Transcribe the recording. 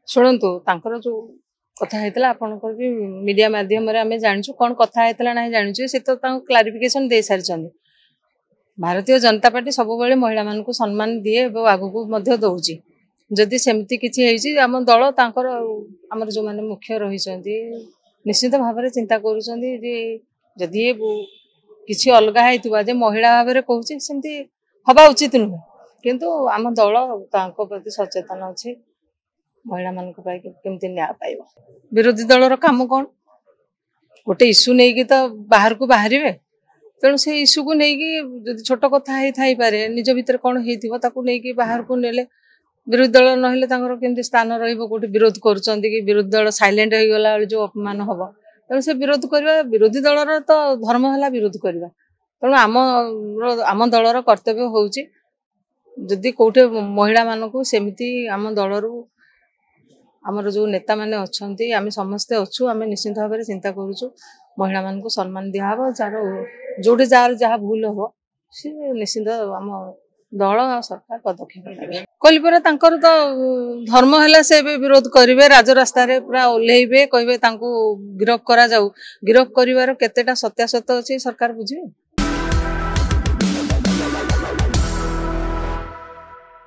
ଶୁଣନ୍ତୁ ତାଙ୍କର ଯୋଉ କଥା ହେଇଥିଲା ଆପଣଙ୍କର ବି ମିଡିଆ ମାଧ୍ୟମରେ ଆମେ ଜାଣିଛୁ କ'ଣ କଥା ହେଇଥିଲା ନାହିଁ ଜାଣିଛୁ ସେ ତ ତାଙ୍କୁ କ୍ଲାରିଫିକେସନ ଦେଇ ସାରିଛନ୍ତି। ଭାରତୀୟ ଜନତା ପାର୍ଟି ସବୁବେଳେ ମହିଳାମାନଙ୍କୁ ସମ୍ମାନ ଦିଏ ଏବଂ ଆଗକୁ ମଧ୍ୟ ଦଉଛି। ଯଦି ସେମିତି କିଛି ହେଇଛି ଆମ ଦଳ ତାଙ୍କର ଆମର ଯୋଉମାନେ ମୁଖ୍ୟ ରହିଛନ୍ତି ନିଶ୍ଚିତ ଭାବରେ ଚିନ୍ତା କରୁଛନ୍ତି ଯେ ଯଦି କିଛି ଅଲଗା ହେଇଥିବ ଯେ ମହିଳା ଭାବରେ କହୁଛି ସେମିତି ହବା ଉଚିତ ନୁହେଁ। କିନ୍ତୁ ଆମ ଦଳ ତାଙ୍କ ପ୍ରତି ସଚେତନ ଅଛି ମହିଳାମାନଙ୍କ ପାଇଁ କେମିତି ନ୍ୟାୟ ପାଇବ। ବିରୋଧୀ ଦଳର କାମ କ'ଣ? ଗୋଟେ ଇସ୍ୟୁ ନେଇକି ତ ବାହାରକୁ ବାହାରିବେ। ତେଣୁ ସେ ଇସ୍ୟୁକୁ ନେଇକି ଯଦି ଛୋଟ କଥା ହେଇଥାଇପାରେ ନିଜ ଭିତରେ କ'ଣ ହେଇଥିବ ତାକୁ ନେଇକି ବାହାରକୁ ନେଲେ ବିରୋଧୀ ଦଳ ନହେଲେ ତାଙ୍କର କେମିତି ସ୍ଥାନ ରହିବ? କୋଉଠି ବିରୋଧ କରୁଛନ୍ତି କି ବିରୋଧୀ ଦଳ ସାଇଲେଣ୍ଟ ହେଇଗଲା ବେଳେ ଯୋଉ ଅପମାନ ହବ। ତେଣୁ ସେ ବିରୋଧ କରିବା ବିରୋଧୀ ଦଳର ତ ଧର୍ମ ହେଲା ବିରୋଧ କରିବା। ତେଣୁ ଆମ ଦଳର କର୍ତ୍ତବ୍ୟ ହେଉଛି ଯଦି କୋଉଠି ମହିଳାମାନଙ୍କୁ ସେମିତି ଆମ ଦଳରୁ ଆମର ଯୋଉ ନେତାମାନେ ଅଛନ୍ତି ଆମେ ସମସ୍ତେ ଅଛୁ ଆମେ ନିଶ୍ଚିତ ଭାବରେ ଚିନ୍ତା କରୁଛୁ ମହିଳାମାନଙ୍କୁ ସମ୍ମାନ ଦିଆହବ। ଯୋଉଠି ଯାହାର ଯାହା ଭୁଲ ହବ ସେ ନିଶ୍ଚିତ ଆମ ଦଳ ଆଉ ସରକାର ପଦକ୍ଷେପ ନେବେ। କହିଲି ପରା ତାଙ୍କର ତ ଧର୍ମ ହେଲା ସେ ଏବେ ବିରୋଧ କରିବେ ରାଜରାସ୍ତାରେ ପୁରା ଓହ୍ଲେଇବେ କହିବେ ତାଙ୍କୁ ଗିରଫ କରାଯାଉ। ଗିରଫ କରିବାର କେତେଟା ସତ୍ୟାସତ୍ୟ ଅଛି ସରକାର ବୁଝିବେ।